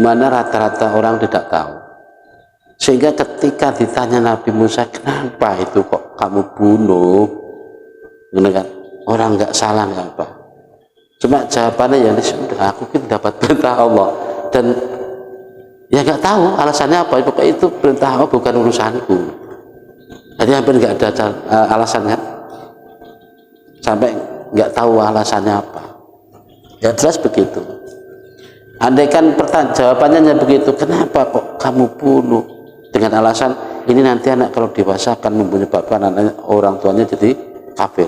mana rata-rata orang tidak tahu. Sehingga ketika ditanya Nabi Musa, kenapa itu kok kamu bunuh? Kan? Orang nggak salah nggak apa. Cuma jawabannya ya sudah, aku kan dapat perintah Allah dan ya nggak tahu alasannya apa. Pokoknya itu perintah Allah, bukan urusanku. Jadi hampir nggak ada alasan kan? Sampai nggak tahu alasannya apa. Ya jelas begitu. Andaikan jawabannya begitu, kenapa kok kamu bunuh? Dengan alasan ini nanti anak kalau dewasa akan menyebabkan orang tuanya jadi kafir.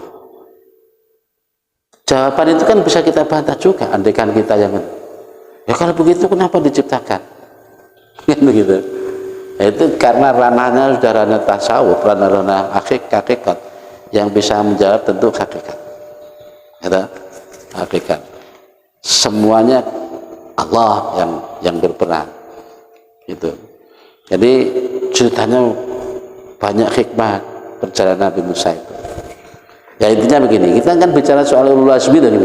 Jawaban itu kan bisa kita bantah juga. Andaikan kita yang ya kalau begitu kenapa diciptakan? Kan begitu. Ya, itu karena ranahnya sudah ranah tasawuf, ranah hakikat. Yang bisa menjawab tentu hakikat. Ada hakikat. Semuanya Allah yang berperan. Itu. Jadi ceritanya banyak hikmah perjalanan Nabi Musa itu. Ya intinya begini, kita kan bicara soal ulul azmi tadi.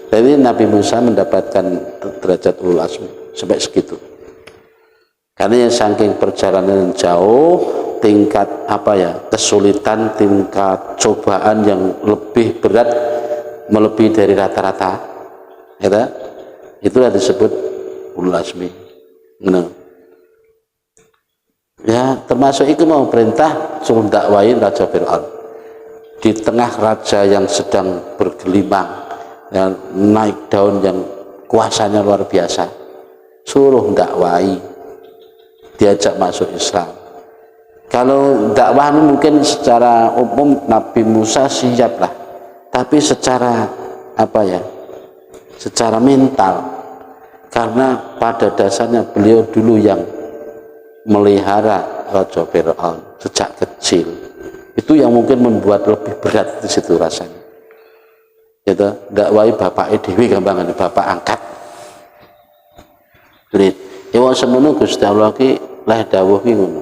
Jadi Nabi Musa mendapatkan derajat ulul azmi sampai segitu. Karena yang saking perjalanan jauh, tingkat kesulitan, tingkat cobaan yang lebih berat, melebihi dari rata-rata, itulah disebut ulul azmi. Nah. Ya termasuk itu mau perintah suruh dakwain Raja Fir'aun di tengah raja yang sedang bergelimang, yang naik daun, yang kuasanya luar biasa, suruh dakwai, diajak masuk Islam. Kalau dakwah mungkin secara umum Nabi Musa siap lah, tapi secara secara mental, karena pada dasarnya beliau dulu yang melihara Raja Fir'aun sejak kecil, itu yang mungkin membuat lebih berat di situ rasanya. Gitu, dakwai bapak dewi gampangan, bapak angkat. Jadi, ya semono Gusti Allah ki leh dawuh ki ngono.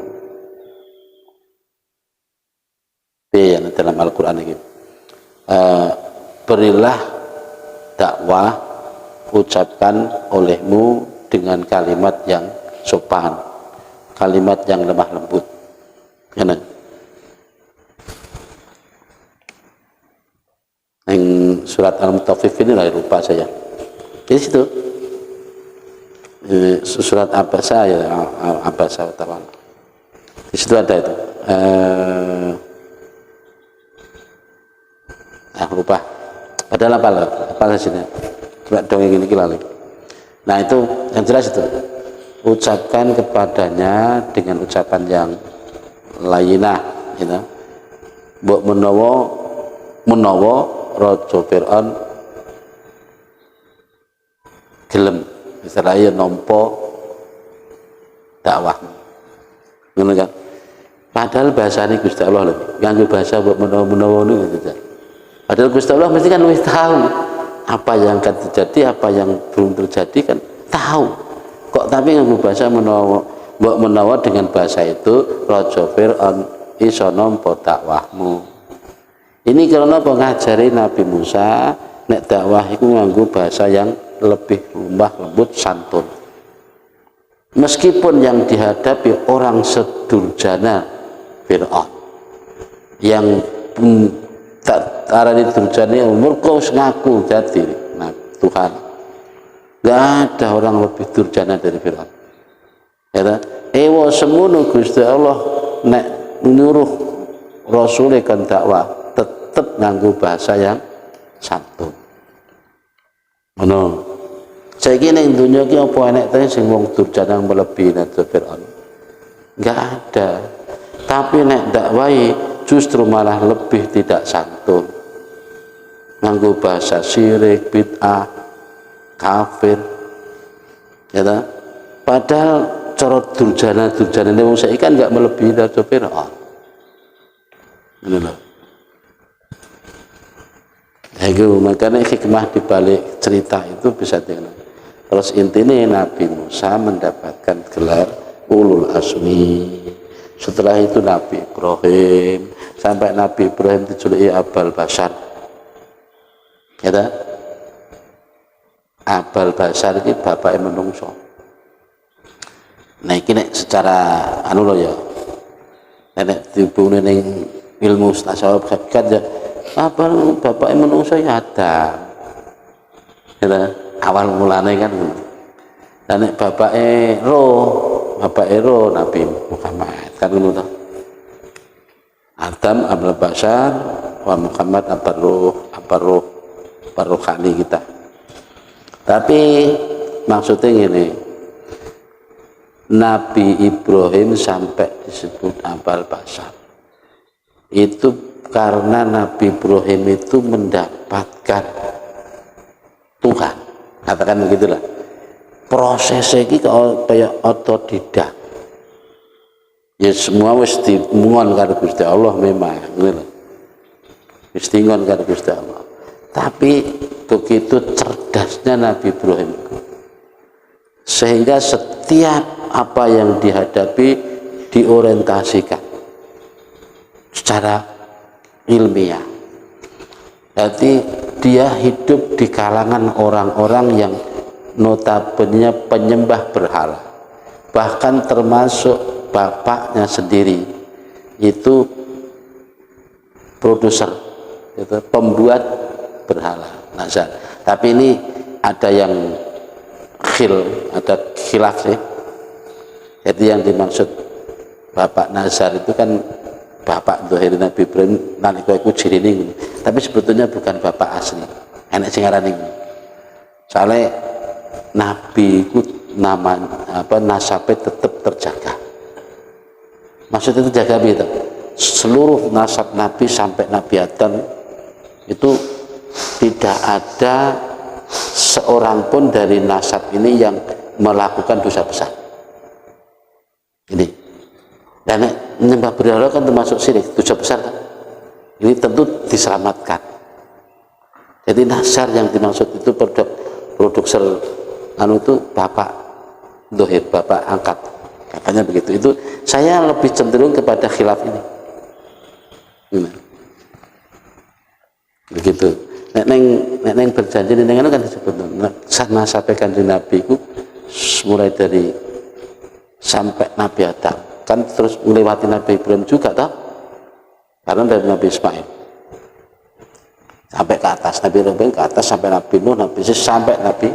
Ya dalam Al-Qur'an ini. Berilah dakwah, ucapkan olehmu dengan kalimat yang sopan, kalimat yang lemah lembut. Yang surat Al-Mutaffifin ini lah lupa saya. Di situ surat Abasa ya, Abasa utama. Di situ ada itu. Lupa. Padahal apa sini? Coba dongeng ini lali. Nah itu yang jelas itu. Ucapkan kepadanya dengan ucapan yang lainah, gitu. Mbok menawa Raja Fir'aun gelem, istilahnya nampa dakwah. Ngono kan? Padahal bahasane Gusti Allah lho, nganggo bahasa mbok menawa niku gitu. Padahal Gusti Allah mesti kan wis tahu apa yang akan terjadi, apa yang belum terjadi kan tahu. Kok tapi nganggo bahasa menawa dengan bahasa itu Raja Fir'aun iso nampa dakwahmu. Ini karena pengajari Nabi Musa nek dakwah itu nganggo bahasa yang lebih lemah lembut, santun. Meskipun yang dihadapi orang sedurjana Fir'aun yang tak arani durjane murka ngaku jati Tuhan. Gak ada orang lebih durjana dari Fir'aun. Ya, ewa semono Gusti Allah nek nyuruh Rasul kan dakwah tetap nganggo bahasa yang santun. Ngono. Saiki ning donya iki apa enek ta sing wong durjana melebihi Fir'aun? Enggak ada. Tapi nek dakwai justru malah lebih tidak santun. Nganggo bahasa syirik, bid'ah, kafir. Ya ta? Padahal cara durjana wong saiki kan enggak melebihi Fir'aun. Ngono lho. Itu makanya hikmah dibalik cerita itu bisa dikenal. Terus intinya Nabi Musa mendapatkan gelar ulul azmi. Setelah itu Nabi Ibrahim, sampai Nabi Ibrahim dijuluki Abal Basar. Ya, Abal Basar ini bapaknya menungso. Nah iki nek secara anu lho ya. Nek dihubungi ning ilmu tasawuf hakikat ya apa bapake menungso ya ada. Gitu. Awal mulane kan ngono. Lah nek bapake roh Nabi Muhammad kan ngono to. Adam abul bashar wa Muhammad rohani kita. Tapi maksudnya gini, Nabi Ibrahim sampai disebut abul bashar itu karena Nabi Ibrahim itu mendapatkan Tuhan, katakan begitulah. Prosesnya ini kayak otodidak. Ya semua wis dimungon karo Gusti Allah memang ngono. Wis dingon karo Gusti Allah. Tapi begitu cerdasnya Nabi Ibrahim sehingga setiap apa yang dihadapi diorientasikan secara ilmiah. Jadi dia hidup di kalangan orang-orang yang notabene penyembah berhala, bahkan termasuk bapaknya sendiri itu produser, itu pembuat berhala nazar. Tapi ini ada yang ada khilaf sih. Jadi yang dimaksud bapak nazar itu kan bapak Zuhair Nabi Ibrahim nalika iku jirine, tapi sebetulnya bukan bapak asli. Enek sing ngarani. Soalnya Nabi itu nama nasabnya tetap terjaga. Maksudnya itu jaga itu seluruh nasab Nabi sampai Nabi Adam itu tidak ada seorang pun dari nasab ini yang melakukan dosa besar. Ini dan menyembah berhala kan termasuk syirik, dosa besar kan? Ini tentu diselamatkan. Jadi nasar yang dimaksud itu produser anu itu bapak Zuhair, bapak angkat. Katanya begitu. Itu saya lebih cenderung kepada khilaf ini. Begitu. Nek berjanji dengan kan disebut nasab Kanjeng Nabi itu mulai dari sampai Nabi Adam kan terus melewati Nabi Ibrahim juga toh. Karena dari Nabi Ismail sampai ke atas Nabi Ibrahim ke atas sampai Nabi Nuh, Nabi Sis sampai Nabi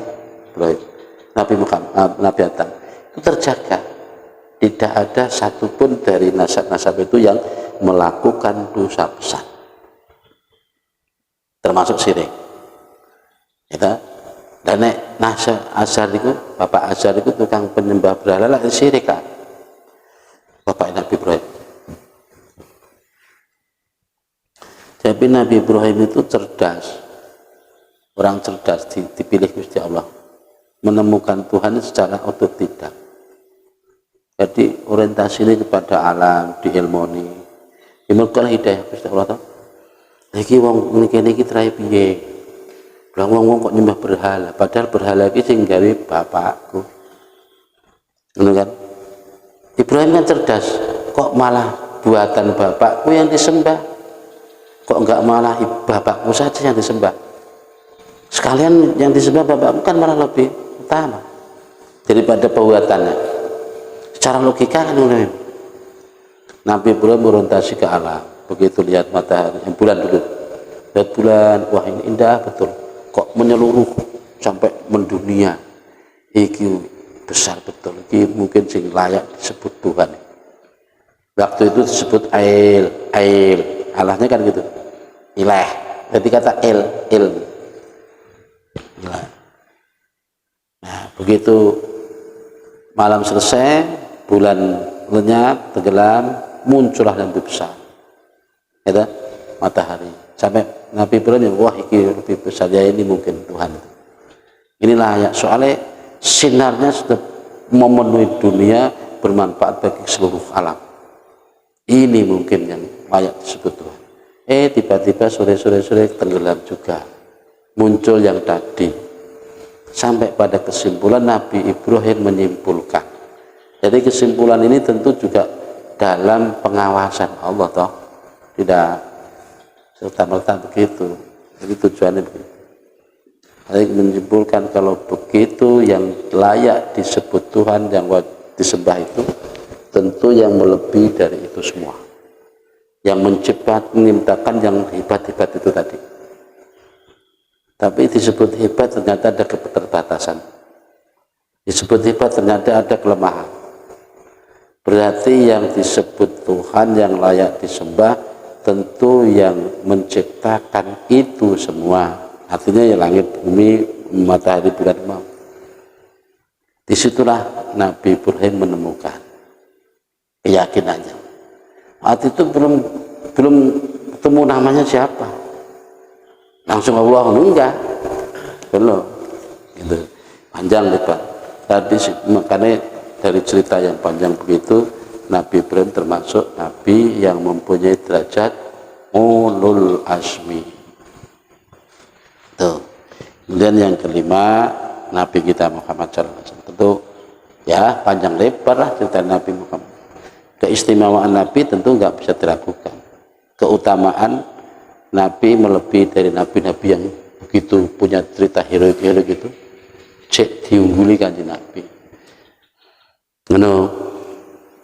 Ibrahim, Nabi Muhammad, Nabi Adam itu terjaga. Tidak ada satupun dari nasab-nasab itu yang melakukan dosa besar, termasuk syirik. Ya, dan nasab Azhar itu, bapak Azhar itu tukang penyembah berhala lah syirik kan, bapak Nabi Ibrahim. Tapi Nabi Ibrahim itu cerdas, orang cerdas dipilih Gusti Allah, menemukan Tuhan secara otodidak. Jadi orientasinya kepada alam, diilmoni. Dimulkan hidayah Gusti Allah. Iki wong niki trai piye? Wong kok nyembah berhala, padahal berhala iki sing gawe bapakku. Ngono kan? Ibrahim kan cerdas, kok malah buatan bapakku yang disembah? Kok enggak malah bapakku saja yang disembah? Sekalian yang disembah bapakku kan malah lebih utama daripada buatannya. Secara logika kan Nabi Ibrahim orientasi ke alam. Begitu lihat matahari, bulan dulu, lihat bulan, wah ini indah betul. Kok menyeluruh sampai mendunia, iki besar betul. Iki mungkin sing layak disebut Tuhan. Waktu itu disebut ail, Allahnya kan gitu, ilah. Jadi kata il. Nah begitu malam selesai, bulan lenyap, tenggelam, muncullah yang lebih besar, ya, matahari. Sampai Nabi Ibrahim, wah ini lebih besar, ya ini mungkin Tuhan. Inilah ya, soalnya sinarnya sudah memenuhi dunia, bermanfaat bagi seluruh alam. Ini mungkin yang layak disebut Tuhan. Tiba-tiba sore tenggelam juga, muncul yang tadi. Sampai pada kesimpulan Nabi Ibrahim menyimpulkan. Jadi kesimpulan ini tentu juga dalam pengawasan Allah toh, tidak serta-merta begitu. Jadi tujuannya begitu. Jadi menyimpulkan kalau begitu yang layak disebut Tuhan, yang disembah itu tentu yang melebihi dari itu semua, yang menciptakan yang hebat-hebat itu tadi. Tapi disebut hebat ternyata ada keterbatasan, disebut hebat ternyata ada kelemahan. Berarti yang disebut Tuhan yang layak disembah tentu yang menciptakan itu semua, artinya ya langit, bumi, matahari, bulan, malam. Disitulah Nabi Ibrahim menemukan keyakinannya. Waktu itu belum ketemu namanya siapa, langsung Allah, enggak, belum, gitu. Panjang lebar. Tadi makanya dari cerita yang panjang begitu, Nabi Ibrahim termasuk Nabi yang mempunyai derajat ulul azmi. Tuh. Kemudian yang kelima, Nabi kita Muhammad SAW. Tentu ya panjang lebar lah cerita Nabi Muhammad. Keistimewaan Nabi tentu nggak bisa diragukan. Keutamaan Nabi melebihi dari nabi-nabi yang begitu punya cerita heroik-heroik itu. Cek diungguli kanjeng Nabi.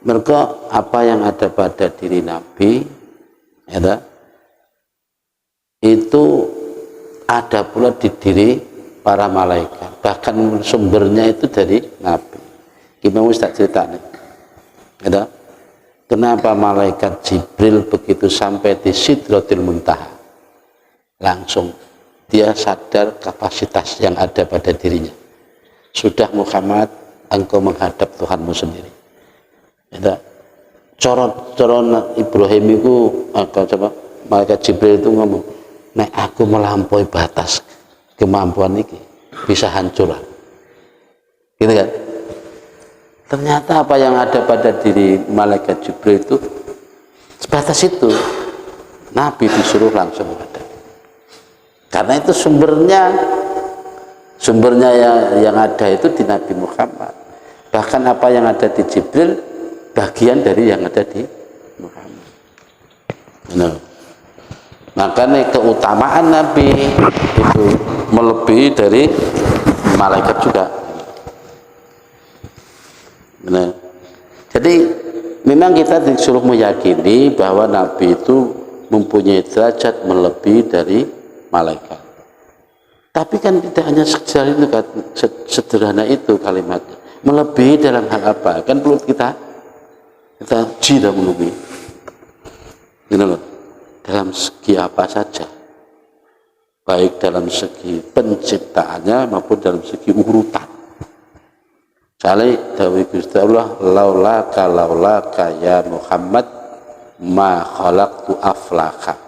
Mereka apa yang ada pada diri Nabi ya, itu ada pula di diri para malaikat, bahkan sumbernya itu dari Nabi. Gimana Ustaz ceritanya ya, kenapa malaikat Jibril begitu sampai di Sidratil Muntaha langsung dia sadar kapasitas yang ada pada dirinya. Sudah Muhammad, engkau menghadap Tuhanmu sendiri. Ya, coron Ibrahim itu coba malaikat Jibril itu ngomong, nek aku melampaui batas kemampuan ini bisa hancur, gitu kan? Ternyata apa yang ada pada diri malaikat Jibril itu sebatas itu. Nabi disuruh langsung menghadap, karena itu sumbernya yang ada itu di Nabi Muhammad. Bahkan apa yang ada di Jibril bagian dari yang ada di Muhammad. Makanya keutamaan Nabi itu melebihi dari malaikat juga. Jadi memang kita disuruh meyakini bahwa Nabi itu mempunyai derajat melebihi dari malaikat. Tapi kan tidak hanya sederhana itu kalimatnya. Melebihi dalam hal apa? Kan perlu kita jida melebihi. Gitu loh. Dalam segi apa saja. Baik dalam segi penciptaannya maupun dalam segi urutan. Soalnya dawuh Gusti Allah, laulaka ya Muhammad ma khalaqtu aflaka.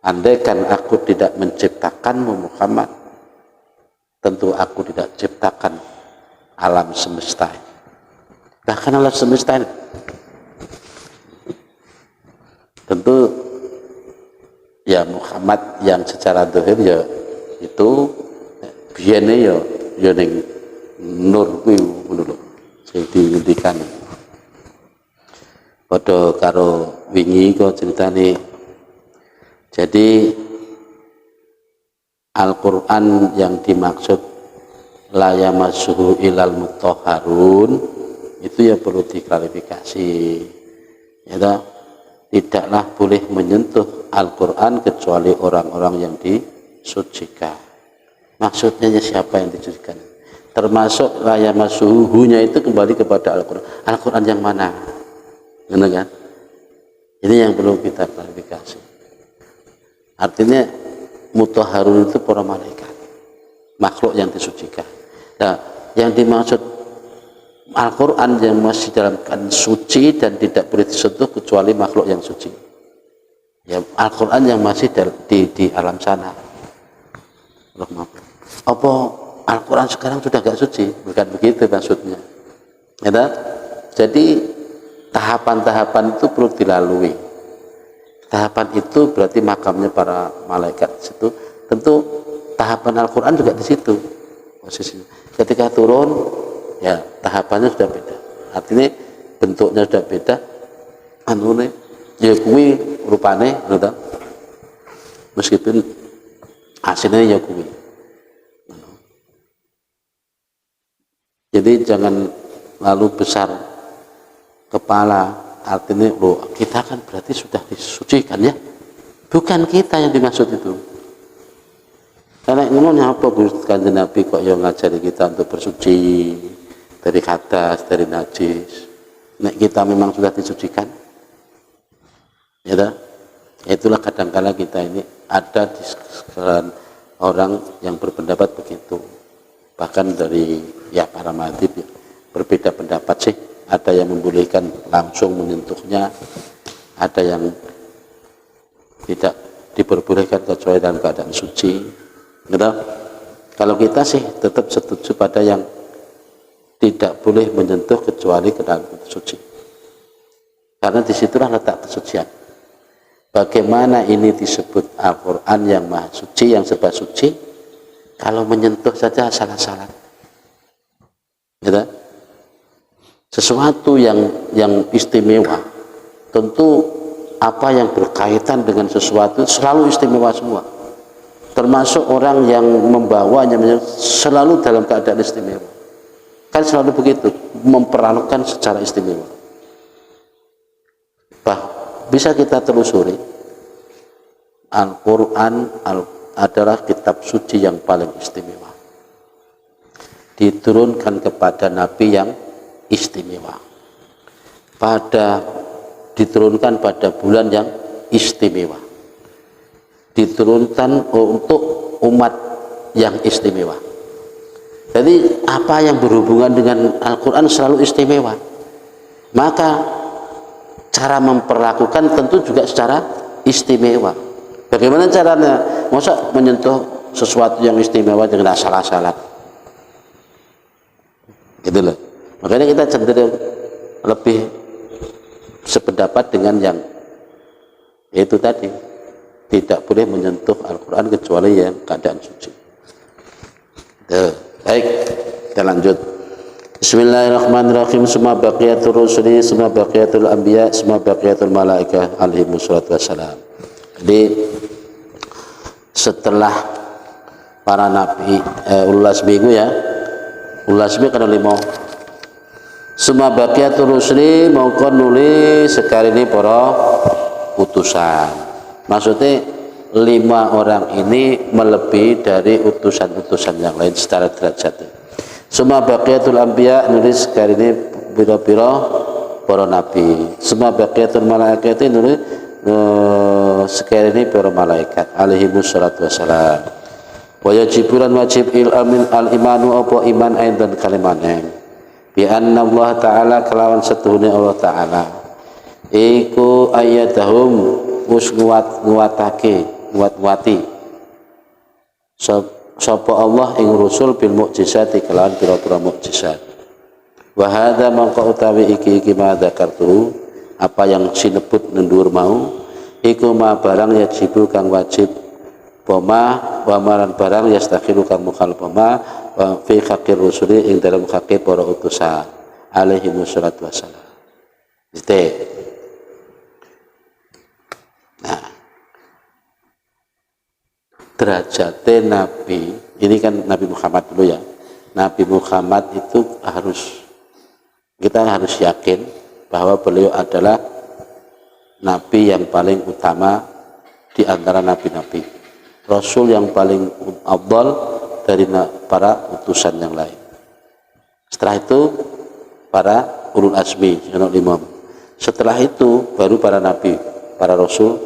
Andaikan aku tidak menciptakanmu Muhammad, tentu aku tidak ciptakan alam semesta ini. Bahkan alam semesta ini tentu ya Muhammad yang secara zahir ya itu biyene ya ning nur kuwi ngono lho sing dingendikan. Padha karo wingi kok ceritane. Jadi Al-Quran yang dimaksud la yamassuhu ilal mutahharun itu ya perlu diklarifikasi ya, tidaklah boleh menyentuh Al-Quran kecuali orang-orang yang disucikan. Maksudnya siapa yang disucikan? Termasuk la yamassuhu nya itu kembali kepada Al-Quran. Al-Quran yang mana? Benar kan? Ini yang perlu kita klarifikasi. Artinya mutahharun itu para malaikat, makhluk yang disucikan. Nah, yang dimaksud Al-Quran yang masih dalam keadaan suci dan tidak boleh disentuh kecuali makhluk yang suci. Ya, Al-Quran yang masih di alam sana. Apa Al-Quran sekarang sudah gak suci? Bukan begitu maksudnya. Ya, jadi tahapan-tahapan itu perlu dilalui. Tahapan itu berarti makamnya para malaikat di situ. Tentu tahapan Al-Quran juga di situ posisinya. Ketika turun, ya tahapannya sudah beda. Artinya bentuknya sudah beda. Anune, ya kuwi rupane, meskipun hasilnya ya kuwi. Jadi jangan lalu besar kepala, artinya loh kita kan berarti sudah disucikan ya. Bukan kita yang dimaksud itu. Karena ngomongnya apa Kanjeng Nabi kok yang ngajari kita untuk bersuci dari hadas, dari najis. Nek kita memang sudah disucikan, ya dah. Itulah kadang-kala kita ini ada di sekalian orang yang berpendapat begitu. Bahkan dari ya para madhab ya, berbeda pendapat sih. Ada yang membolehkan langsung menyentuhnya, ada yang tidak diperbolehkan kecuali dalam keadaan suci. Gitu? Kalau kita sih tetap setuju pada yang tidak boleh menyentuh kecuali ke dalam suci. Karena disitulah letak kesucian. Bagaimana ini disebut Al-Quran yang maha suci, yang serba suci, kalau menyentuh saja salah-salah. Gitu? Sesuatu yang istimewa, tentu apa yang berkaitan dengan sesuatu selalu istimewa semua. Termasuk orang yang membawanya selalu dalam keadaan istimewa. Kan selalu begitu, memperlakukan secara istimewa. Bisa kita telusuri, Al-Quran adalah kitab suci yang paling istimewa. Diturunkan kepada Nabi yang istimewa. Diturunkan pada bulan yang istimewa. Diturunkan untuk umat yang istimewa. Jadi apa yang berhubungan dengan Al-Quran selalu istimewa. Maka cara memperlakukan tentu juga secara istimewa. Bagaimana caranya? Masa menyentuh sesuatu yang istimewa dengan asal-asalan? Gitu loh. Makanya kita cenderung lebih sependapat dengan yang itu tadi, tidak boleh menyentuh Al-Quran kecuali yang keadaan suci. Baik, kita lanjut. Bismillahirrahmanirrahim. Summa baqiyatul rusuli, summa baqiyatul anbiya, summa baqiyatul malaikah alaihi wassalatu wassalam. Jadi setelah para nabi, ulas minggu ya, ulas minggu kan lima. Summa baqiyatul rusuli mongko nuli sekali ini para utusan. Maksudnya 5 orang ini melebihi dari utusan-utusan yang lain secara derajat. Summa baqiyatul anbiya nulis kali ini biro-biro para nabi. Summa baqiyatul malaikat nulis sekali ini para malaikat alaihi wassalatu wassalam. Wa yajibulan wajib al-imanu apa iman aidan kalimane. Bi anna Allah taala kelawan setuhune Allah taala. Iku ayatahum us nguwati sapa Allah ing rusul bil mukjizati kelawan pira-pira mukjizat. Wa hadza mangko utawi iki ma dzakartu apa yang sinebut nendur mau iku ma barang yajibu kang wajib poma wa maran barang yastakhiru kang mukhal poma wa fi haqqir rusuli ing dalam haqqi para utusan alaihi wassalatu wassalam. Nah, derajatnya Nabi ini kan Nabi Muhammad dulu ya. Nabi Muhammad itu kita harus yakin bahwa beliau adalah Nabi yang paling utama di antara Nabi-Nabi, Rasul yang paling afdal dari para utusan yang lain. Setelah itu para ulul azmi yang 5. Setelah itu baru para Nabi, para Rasul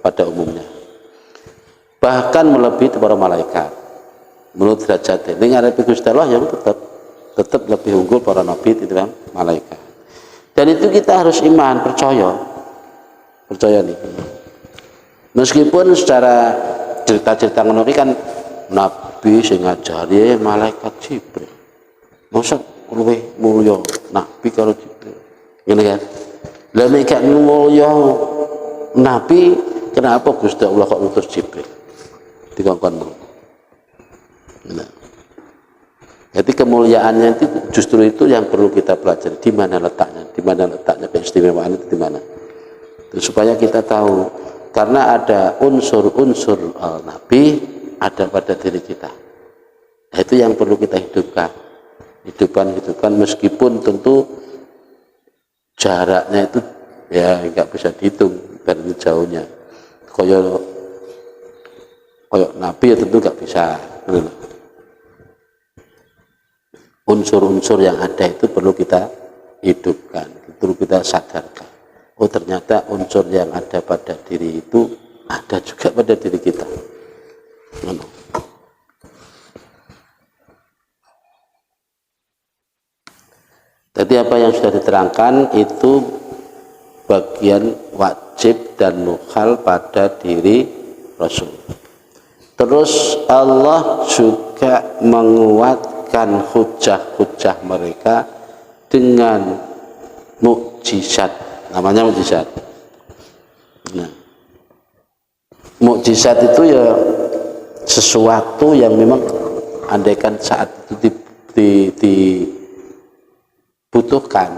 pada umumnya. Bahkan melebihi para malaikat menurut derajatnya. Ini ngarepe Gusti Allah yang tetap lebih unggul para nabi dibanding malaikat. Dan itu kita harus iman, percaya nih. Meskipun secara cerita-cerita ngono kan nabi sing ngajari malaikat Jibril. Masa luwih mulya nabi karo Jibril. Ngene kan. Lah nek gak mulya nabi, kenapa Gusti Allah kok ngutus Jibril? Dikongkon. Nah. Jadi kemuliaannya itu justru itu yang perlu kita pelajari. Di mana letaknya? Di mana letaknya keistimewaan itu di mana? Supaya kita tahu, karena ada unsur-unsur Nabi ada pada diri kita. Nah, itu yang perlu kita hidupkan. hidupan meskipun tentu jaraknya itu ya nggak bisa dihitung dari jauhnya. Koyo Nabi ya tentu nggak bisa. Unsur-unsur yang ada itu perlu kita hidupkan, perlu kita sadarkan. Oh ternyata unsur yang ada pada diri itu ada juga pada diri kita. Jadi apa yang sudah diterangkan itu bagian wajib dan mukhal pada diri Rasul. Terus Allah juga menguatkan hujah-hujah mereka dengan mukjizat, namanya mukjizat. Nah, mukjizat itu ya sesuatu yang memang andaikan saat itu dibutuhkan,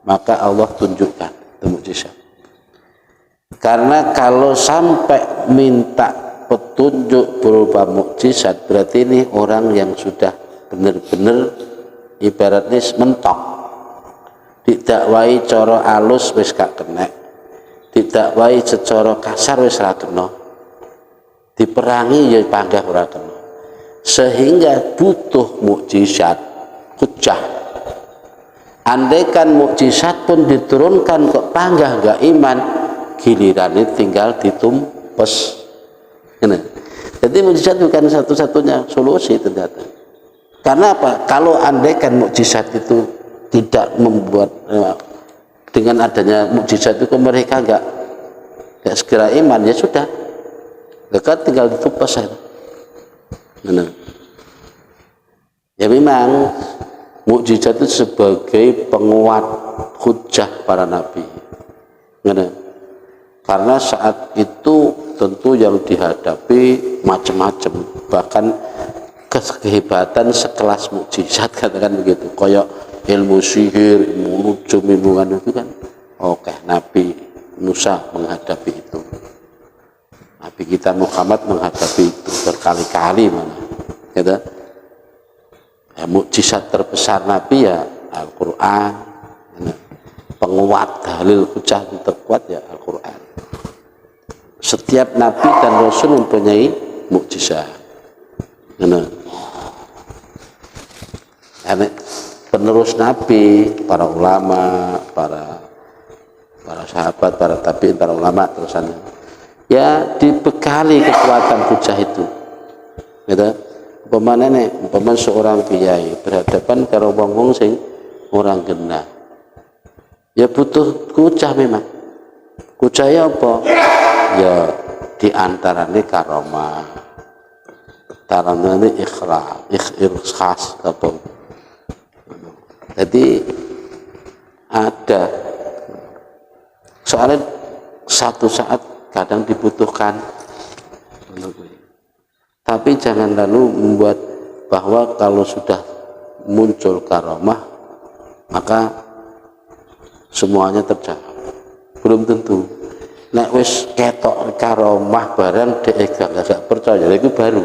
maka Allah tunjukkan itu mukjizat. Karena kalau sampai minta petunjuk berupa mukjizat, berarti ini orang yang sudah benar-benar ibaratnya mentok, didakwai coro alus wis gak kena, didakwai secara kasar wis ora kena, diperangi ya panggah ora kena, sehingga butuh mukjizat hujah. Andaikan mukjizat pun diturunkan kok panggah gak iman, gilirannya tinggal ditumpes. Jadi mukjizat bukan satu-satunya solusi ternyata. Karena apa? Kalau andaikan mukjizat itu tidak membuat dengan adanya mukjizat itu mereka nggak segera iman, ya sudah, mereka tinggal ditumpes saja. Ya memang mukjizat itu sebagai penguat hujah para nabi. Karena saat itu tentu yang dihadapi macam-macam, bahkan kehebatan sekelas mukjizat, katakan begitu, koyok ilmu sihir, ilmu nujum, ilmu itu kan oke, Nabi Musa menghadapi itu, Nabi kita Muhammad menghadapi itu berkali-kali mana, gitu. Ya, mukjizat terbesar Nabi ya Al-Quran, penguat dalil hujah terkuat ya Al-Quran. Setiap Nabi dan Rasul mempunyai mukjizat. Penerus Nabi, para ulama, para sahabat, para tabi'in, para ulama terusannya, ya dibekali kekuatan hujah itu. Gitu. Umpama seorang kiai berhadapan karo wong-wong sing orang genah, ya butuh hujah memang. Hujahnya apa? Ya diantaranya karomah, taranya ikhlas apa. Jadi ada soalnya satu saat kadang dibutuhkan, tapi jangan lalu membuat bahwa kalau sudah muncul karomah maka semuanya terjawab. Belum tentu. Nek wis ketok karomah barang dhek gak percaya, itu baru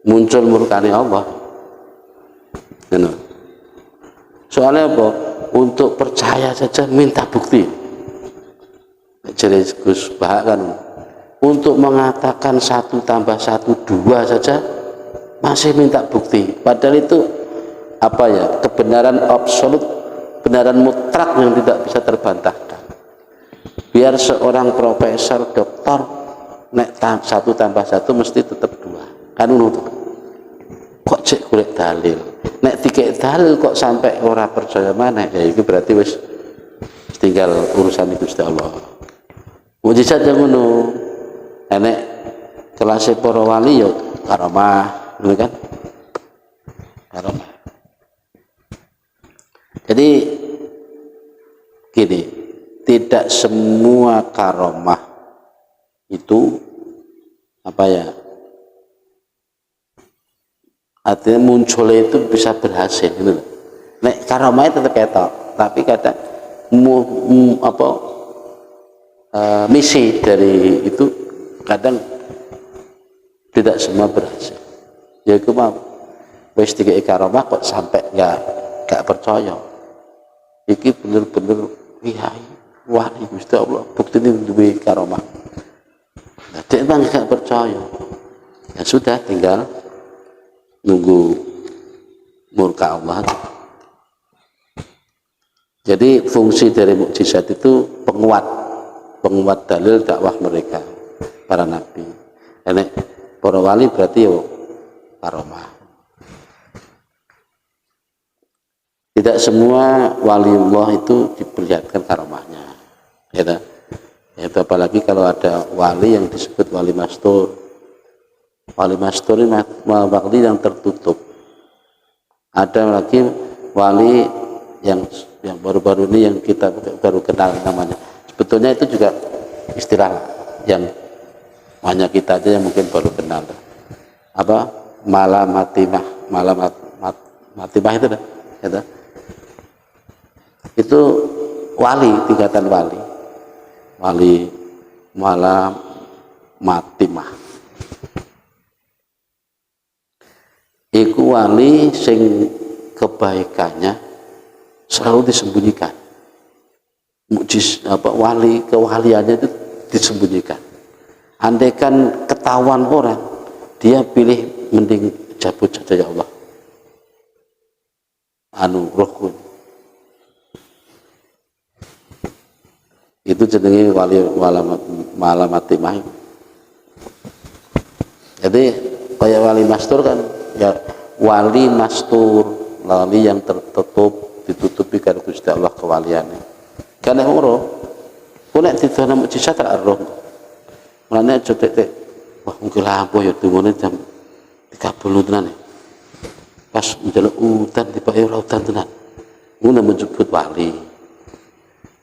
muncul murkane Allah. Soalnya apa? Untuk percaya saja minta bukti. Jadi Gus Bah kan untuk mengatakan 1 tambah 1 2 saja masih minta bukti. Padahal itu apa ya? Kebenaran absolut, kebenaran mutlak yang tidak bisa terbantahkan. Biar seorang profesor, doktor, nek 1 tambah 1 mesti tetap 2. Kan ngono tuh. Kok cek golek dalil. Nek dikek dalil kok sampai ora percaya mana, ya itu berarti wis tinggal urusan Gusti Allah. Mujizat yang ngono. Nek kelas para wali ya karomah, ngono kan? Karomah. Jadi gini, tidak semua karomah itu apa ya, artinya munculnya itu bisa berhasil gitu. Nek karomahnya tetap ketok, tapi kadang misi dari itu kadang tidak semua berhasil. Ya itu mau wis dikei karomah kok sampai gak percaya. Iki bener-bener kiai wali Gusti Allah, buktine duwe karomah. Nah, dia memang gak percaya. Ya sudah, tinggal nunggu murka Allah. Jadi fungsi dari mukjizat itu penguat dalil dakwah mereka, para nabi. Karena para wali berarti yo karomah. Tidak semua waliullah itu diperlihatkan karomahnya, ya. Itu apalagi kalau ada wali yang disebut wali mastur. Wali mastur ini wali yang tertutup. Ada lagi wali yang baru-baru ini yang kita baru kenal namanya. Sebetulnya itu juga istilah yang hanya kita aja yang mungkin baru kenal. Apa? Malamatimah itu dah. Gitu. Itu wali, tingkatan wali malamatimah. Iku wali sing kebaikannya selalu disembunyikan. Wali kewaliannya itu disembunyikan. Andaikan ketahuan orang, dia pilih mending cabut saja ya Allah. Rohku. Itu jenenge wali malamatimah. Jadi kayak wali mastur kan, ya wali mastur, wali yang tertutup, ditutupi karena Gusti Allah kewaliannya. Karena ora, kok nek didana mukjizat tak roh. Mulane aja tek, wah mungkin lampu ya dungane jam 30 tenan. Pas njaluk udan tiba ora udan tenan. Ngono menyebut wali.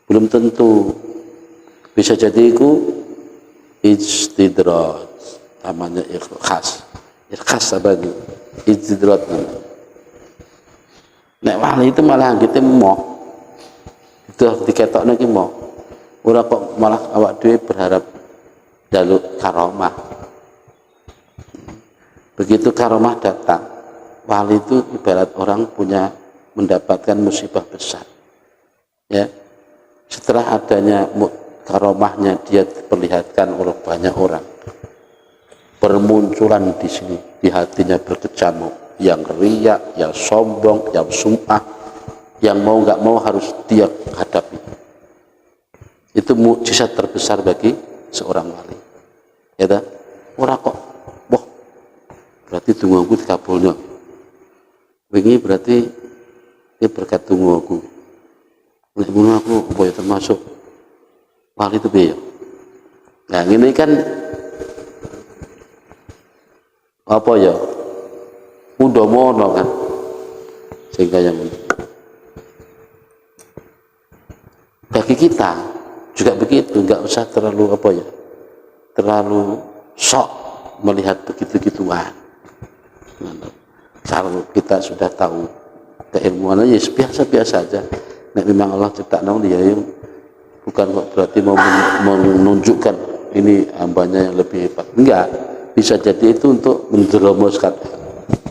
Belum tentu. Bisa jadi itu istidraj, namanya ikhlas apa itu? Istidraj. Nek wali itu malah gitu mau, itu diketoknya gitu mau. Ora kok malah awak dhewe berharap jaluk karomah. Begitu karomah datang, wali itu ibarat orang punya mendapatkan musibah besar. Ya, setelah adanya karomahnya dia diperlihatkan oleh banyak orang, bermunculan di sini di hatinya berkecamuk yang riak, yang sombong, yang sum'ah, yang mau nggak mau harus dia hadapi. Itu mukjizat terbesar bagi seorang wali. Ya tak? Ora kok, wah berarti tungguku dikabulnya. Wingi berarti ini berkat tungguku. Nek ngono aku boleh termasuk wali itu biaya. Nah ini kan apa ya? Udah mono kan, sehingga yang bagi kita juga begitu, nggak usah terlalu apa ya, terlalu sok melihat begitu-gituan. Kalau kita sudah tahu keilmuannya ya biasa-biasa aja. Nek memang Allah ciptakan dia yang bukan kok berarti mau menunjukkan ini hambanya yang lebih hebat. Enggak, bisa jadi itu untuk menjerumuskan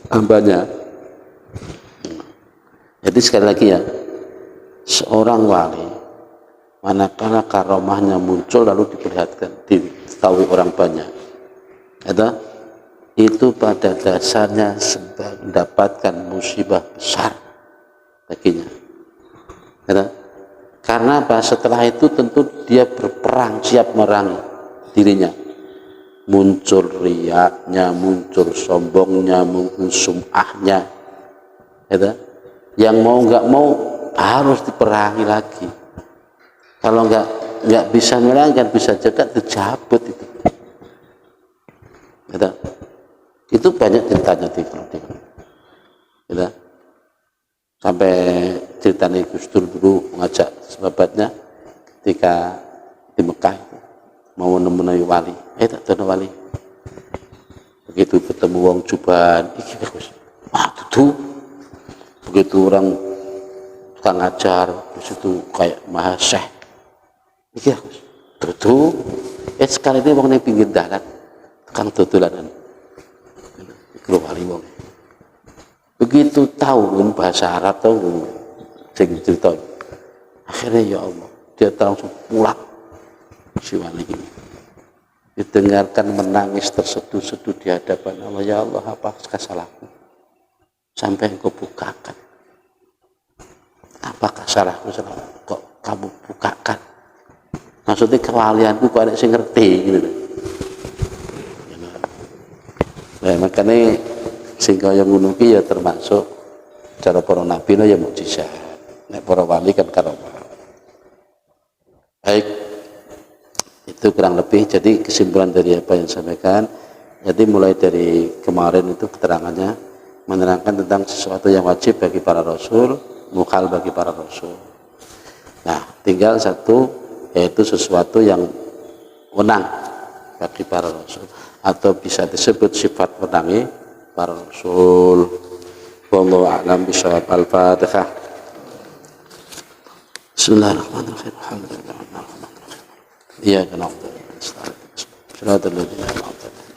hambanya. Jadi sekali lagi ya, seorang wali manakala karomahnya muncul lalu diperlihatkan, diketahui orang banyak, itu pada dasarnya mendapatkan musibah besar baginya. Karena apa? Setelah itu tentu dia berperang, siap merangi dirinya. Muncul riaknya, muncul sombongnya, muncul sum'ahnya. Yang mau nggak mau harus diperangi lagi. Kalau nggak bisa merangi, kan bisa juga dicabut itu. Itu banyak ceritanya di film. Sampai ceritanya Gus Dur dulu mengajak sahabatnya ketika di Mekah itu, mau menemui wali, tak tahu wali. Begitu ketemu wong Juban, iki Gus, tuh begitu orang tukang ngajar, terus itu kayak mahasiswa, iki Gus, tuh, sekali ini wong yang pinggir dalan, tukang tutulanan, kalau wali wong. Begitu tahu kan bahasa Arab tahu sing cerita. Akhirnya ya Allah, dia langsung pulang si wali ini. Didengarkan menangis terseduh-seduh di hadapan Allah. Ya Allah, apa kesalahanku? Sampai engkau bukakan. Apakah salahku? Kok kamu bukakan? Maksudnya kewalianku kok ada yang ngerti gitu. Nah, makanya sehingga yang ngunuki ya termasuk cara para nabi ya mukjizat. Nek para wali kan karomah. Baik, itu kurang lebih. Jadi kesimpulan dari apa yang saya sampaikan, jadi mulai dari kemarin itu keterangannya menerangkan tentang sesuatu yang wajib bagi para rasul, mukhal bagi para rasul. Nah, tinggal satu, yaitu sesuatu yang wenang bagi para rasul, atau bisa disebut sifat wenangi para rasul. Wallahu a'lam bishawab. Al-Fatihah. Bismillahirrahmanirrahim. Alhamdulillah. Iyyaka na'budu wa iyyaka nasta'in. Shiratal ladzina an'amta 'alaihim.